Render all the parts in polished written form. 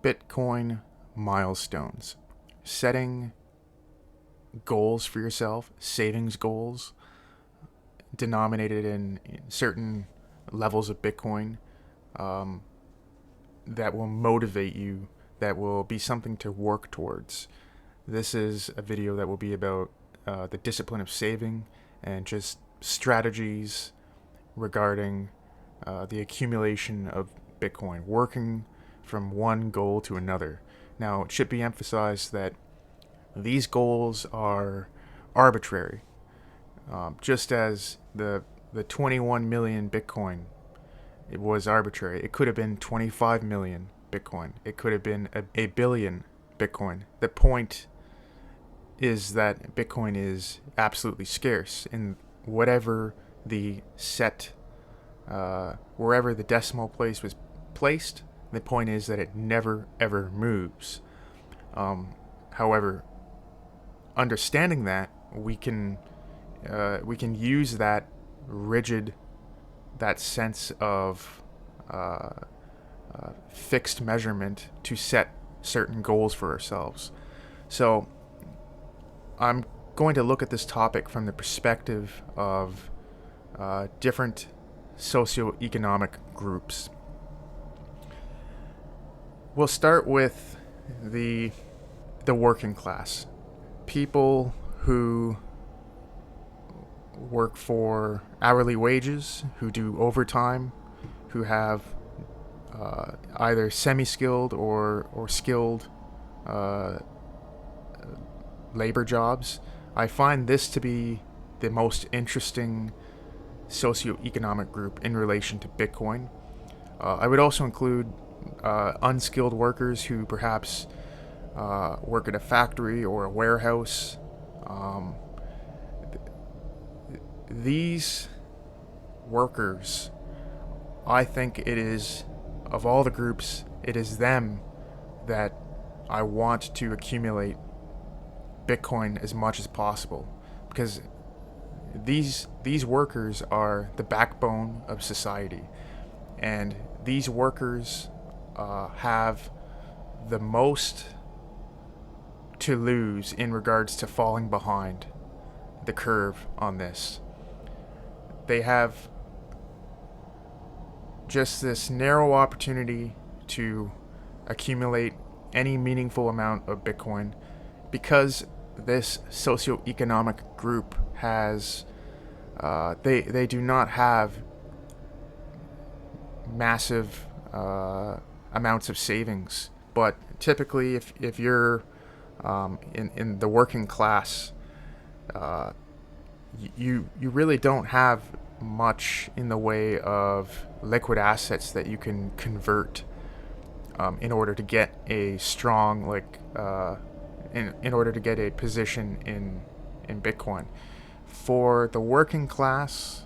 Bitcoin milestones. Setting goals for yourself, savings goals, denominated in certain levels of Bitcoin, that will motivate you, that will be something to work towards. This is a video that will be about the discipline of saving and just strategies regarding the accumulation of Bitcoin, working from one goal to another. Now, it should be emphasized that these goals are arbitrary. Just as the 21 million Bitcoin, it was arbitrary. It could have been 25 million Bitcoin. It could have been a billion Bitcoin. The point is that Bitcoin is absolutely scarce, and whatever the set, wherever the decimal place was placed, the point is that it never ever moves. However, understanding that, we can use that rigid, that sense of fixed measurement to set certain goals for ourselves. So I'm going to look at this topic from the perspective of different socioeconomic groups. We'll start with the working class. People who work for hourly wages, who do overtime, who have either semi-skilled or skilled labor jobs. I find this to be the most interesting socioeconomic group in relation to Bitcoin. I would also include unskilled workers who perhaps work at a factory or a warehouse. These workers, I think it is, of all the groups, it is them that I want to accumulate Bitcoin as much as possible, because these workers are the backbone of society, and these workers have the most to lose in regards to falling behind the curve on this. They have just this narrow opportunity to accumulate any meaningful amount of Bitcoin, because this socioeconomic group has they do not have massive amounts of savings. But typically, if you're in the working class, you really don't have much in the way of liquid assets that you can convert in order to get a strong, in order to get a position in Bitcoin. For the working class,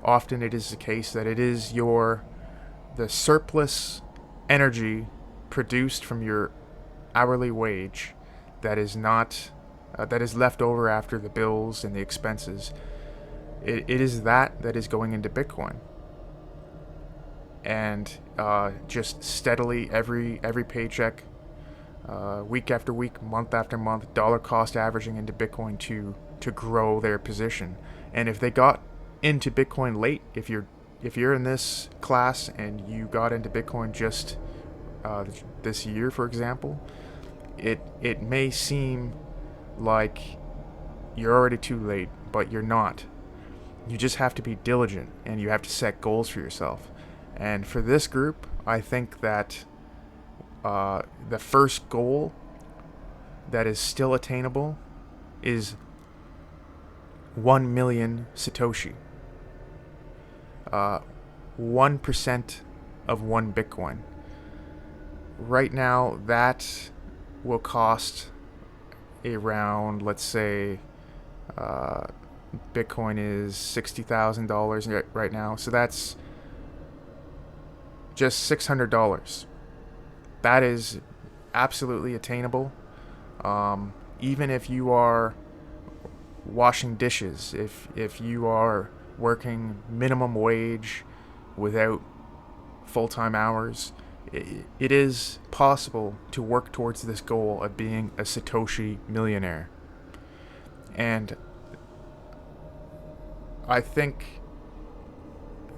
often it is the case that it is the surplus energy produced from your hourly wage that is not that is left over after the bills and the expenses. It is that is going into Bitcoin, and just steadily every paycheck, week after week, month after month, dollar cost averaging into Bitcoin to grow their position. And if they got into Bitcoin late, if you're in this class and you got into Bitcoin just this year, for example, it may seem like you're already too late, but you're not. You just have to be diligent, and you have to set goals for yourself. And for this group, I think that the first goal that is still attainable is 1 million Satoshi. 1% of one Bitcoin. Right now, that will cost around, let's say, Bitcoin is $60,000 right now, so that's just $600. That is absolutely attainable. Even if you are washing dishes, if you are working minimum wage without full-time hours, It is possible to work towards this goal of being a Satoshi millionaire. And I think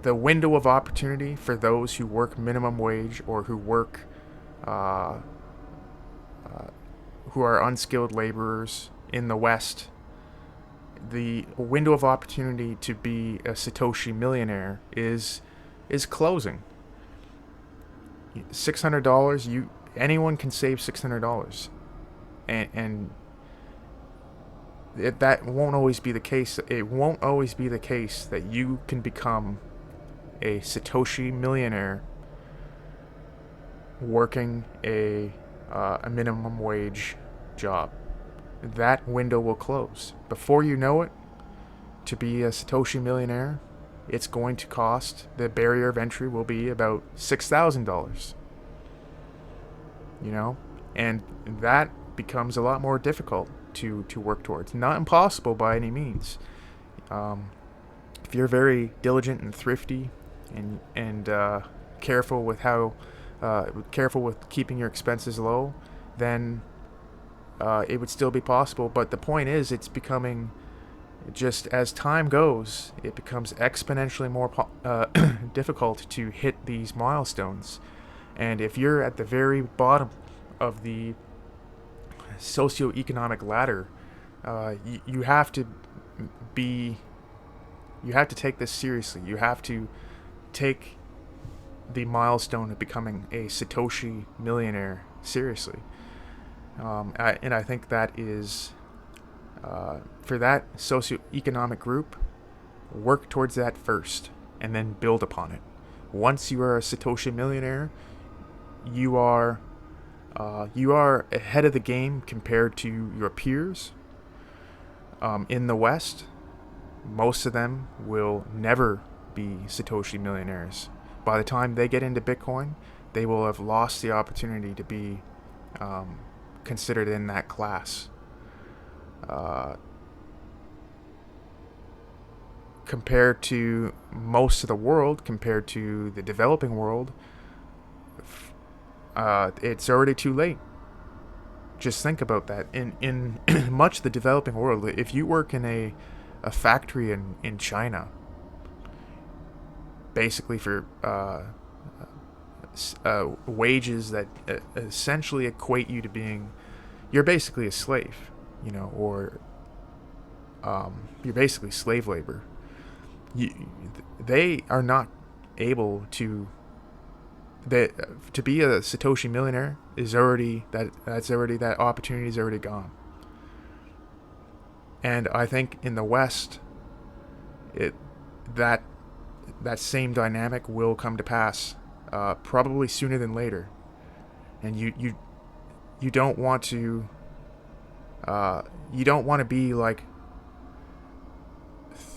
the window of opportunity for those who work minimum wage or who work, uh, who are unskilled laborers in the West, the window of opportunity to be a Satoshi millionaire is closing. $600, anyone can save $600, and that won't always be the case. It won't always be the case that you can become a Satoshi millionaire working a minimum wage job. That window will close. Before you know it, to be a Satoshi millionaire, it's going to cost, the barrier of entry will be about $6,000. You know? And that becomes a lot more difficult to work towards. Not impossible by any means. If you're very diligent and thrifty and careful with careful with keeping your expenses low, then it would still be possible. But the point is, it's becoming, just as time goes, it becomes exponentially more difficult to hit these milestones. And if you're at the very bottom of the socioeconomic ladder, you have to take this seriously. You have to take the milestone of becoming a Satoshi millionaire seriously. And I think that is, for that socioeconomic group, work towards that first and then build upon it. Once you are a Satoshi millionaire, you are ahead of the game compared to your peers. In the West, most of them will never be Satoshi millionaires. By the time they get into Bitcoin, they will have lost the opportunity to be considered in that class. Compared to most of the world, compared to the developing world, it's already too late. Just think about that. In much of the developing world, if you work in a factory in China, basically for wages that essentially equate you to being, you're basically a slave, or you're basically slave labor. They are not able to. To be a Satoshi millionaire is already that opportunity is already gone. And I think in the West, that same dynamic will come to pass, probably sooner than later. And you don't want to be like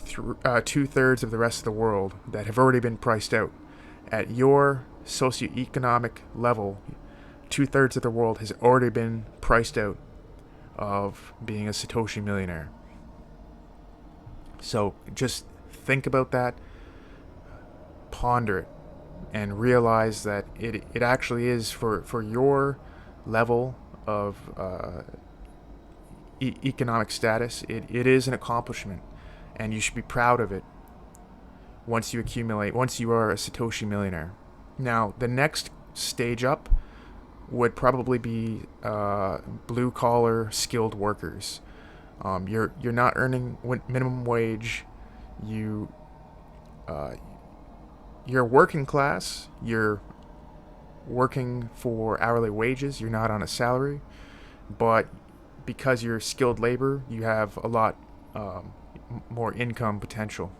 2/3 of the rest of the world that have already been priced out. At your socioeconomic level, 2/3 of the world has already been priced out of being a Satoshi millionaire. So just think about that, ponder it, and realize that it actually is, for your level of economic status, it is an accomplishment, and you should be proud of it once you are a Satoshi millionaire. Now, the next stage up would probably be blue collar skilled workers. You're not earning minimum wage. You're working class. You're working for hourly wages. You're not on a salary, but because you're skilled labor, you have a lot more income potential.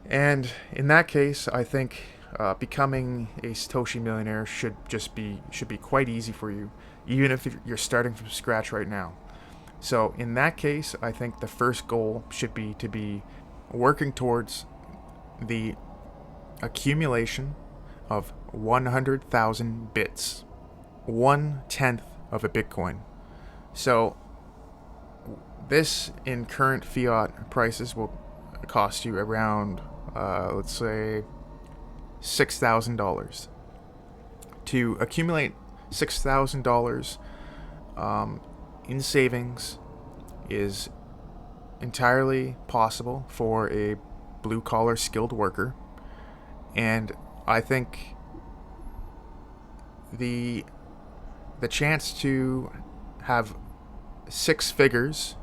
And in that case, I think becoming a Satoshi millionaire should be quite easy for you, even if you're starting from scratch right now. So in that case, I think the first goal should be to be working towards the accumulation of 100,000 bits, 1/10 of a Bitcoin. So this, in current fiat prices, will cost you around, let's say, $6,000. To accumulate $6,000 in savings is entirely possible for a blue-collar skilled worker, and I think the chance to have six figures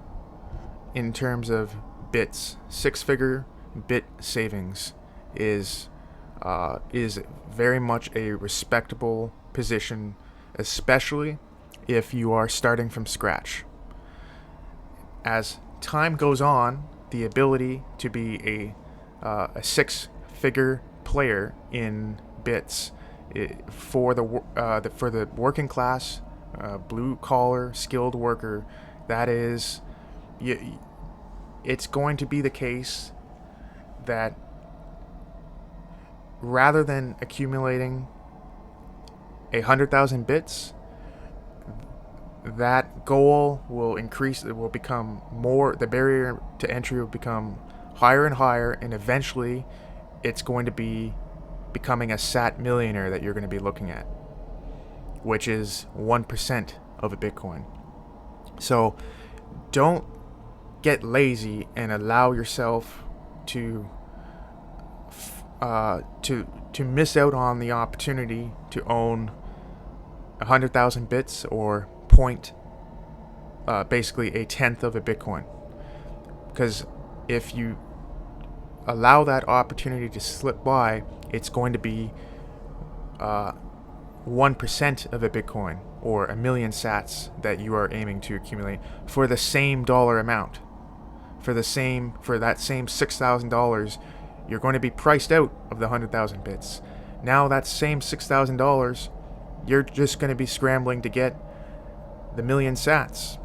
in terms of bits, six-figure bit savings is very much a respectable position, especially if you are starting from scratch. As time goes on, the ability to be a six-figure player in bits for the working class, blue-collar, skilled worker, it's going to be the case that rather than accumulating 100,000 bits, that goal will increase. It will become more. The barrier to entry will become higher and higher, and eventually, it's going to be becoming a sat millionaire that you're going to be looking at, which is 1% of a Bitcoin. So, don't get lazy and allow yourself to miss out on the opportunity to own 100,000 bits or basically a tenth of a Bitcoin. Because if you allow that opportunity to slip by, it's going to be 1% of a Bitcoin or a million sats that you are aiming to accumulate for the same dollar amount. For that same $6,000, you're going to be priced out of the 100,000 bits. Now that same $6,000, you're just going to be scrambling to get the million sats.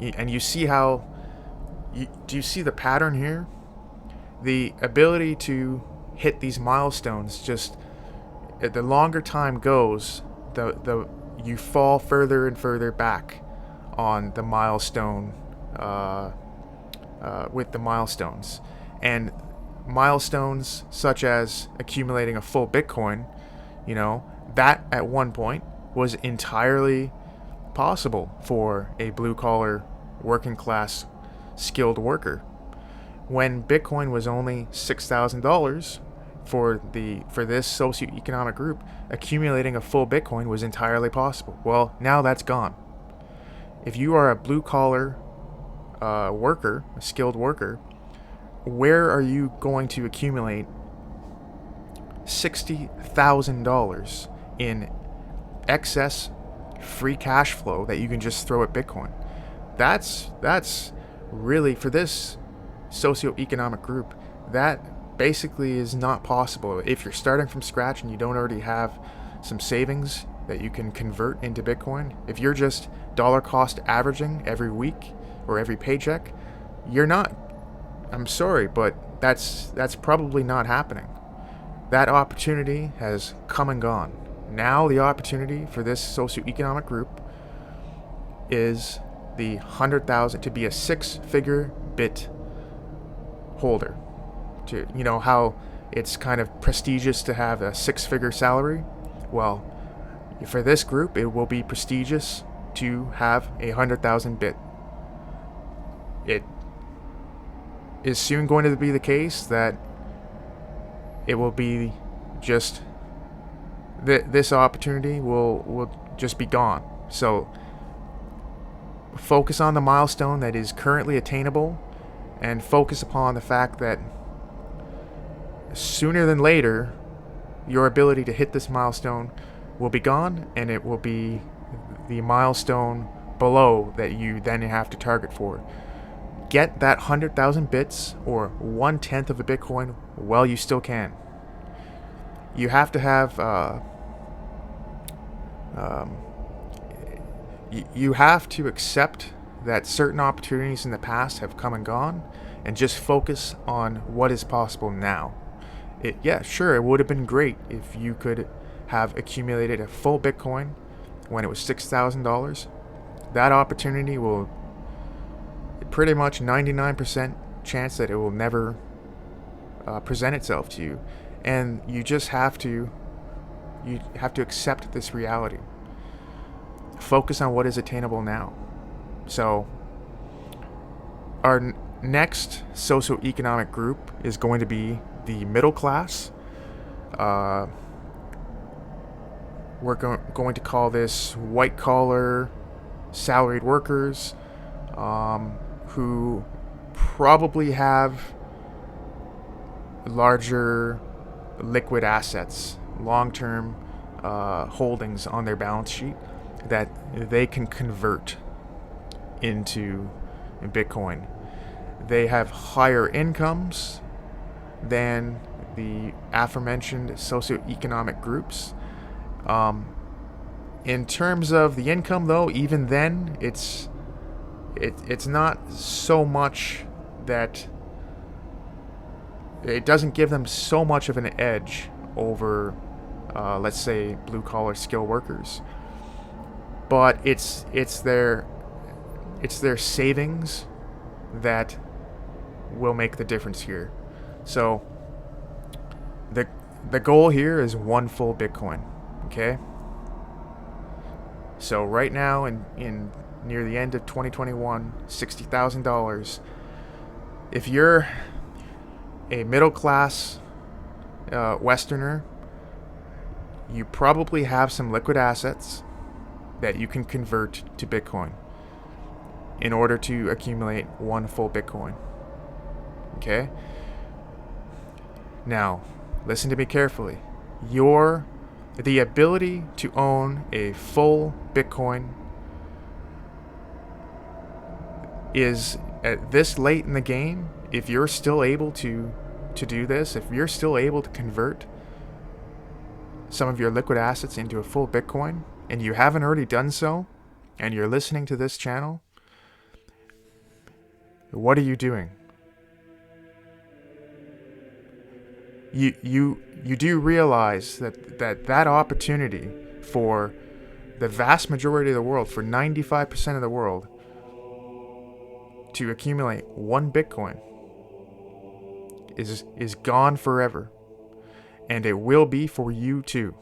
And you see how, do you see the pattern here? The ability to hit these milestones, just the longer time goes, you fall further and further back on the milestone, with the milestones. And milestones such as accumulating a full Bitcoin, that at one point was entirely possible for a blue-collar, working-class, skilled worker. When Bitcoin was only $6,000 for this socioeconomic group, accumulating a full Bitcoin was entirely possible. Well, now that's gone. If you are a blue-collar worker, a skilled worker, where are you going to accumulate $60,000 in excess free cash flow that you can just throw at Bitcoin? That's really, for this socioeconomic group, that basically is not possible. If you're starting from scratch and you don't already have some savings that you can convert into Bitcoin, if you're just dollar cost averaging every week or every paycheck, you're not. I'm sorry, but that's probably not happening. That opportunity has come and gone. Now the opportunity for this socioeconomic group is the 100,000 to be a six-figure bit holder. To how it's kind of prestigious to have a six-figure salary. Well, for this group, it will be prestigious to have 100,000 bit. It is soon going to be the case that it will be just this opportunity will just be gone. So focus on the milestone that is currently attainable, and focus upon the fact that sooner than later your ability to hit this milestone will be gone, and it will be the milestone below that you then have to target for. Get that 100,000 bits or 1/10 of a Bitcoin while you still can. You have to have you have to accept that certain opportunities in the past have come and gone, and just focus on what is possible now. It would have been great if you could have accumulated a full Bitcoin when it was $6,000. That opportunity will pretty much 99% chance that it will never present itself to you, and you just have to You have to accept this reality. Focus on what is attainable now. So, our next socioeconomic group is going to be the middle class. Uh, we're going to call this white collar salaried workers, who probably have larger liquid assets, long-term holdings on their balance sheet that they can convert into Bitcoin. They have higher incomes than the aforementioned socioeconomic groups. In terms of the income, though, even then, it's not so much that it doesn't give them so much of an edge over, let's say, blue-collar skill workers. But it's their savings that will make the difference here. So the goal here is one full Bitcoin. Okay. So right now, in near the end of 2021, $60,000. If you're a middle class Westerner, you probably have some liquid assets that you can convert to Bitcoin in order to accumulate one full Bitcoin. Okay? Now, listen to me carefully. The ability to own a full Bitcoin is, at this late in the game, if you're still able to do this, if you're still able to convert some of your liquid assets into a full Bitcoin, and you haven't already done so, and you're listening to this channel, what are you doing? You do realize that opportunity for the vast majority of the world, for 95% of the world, to accumulate one Bitcoin is gone forever, and it will be for you too.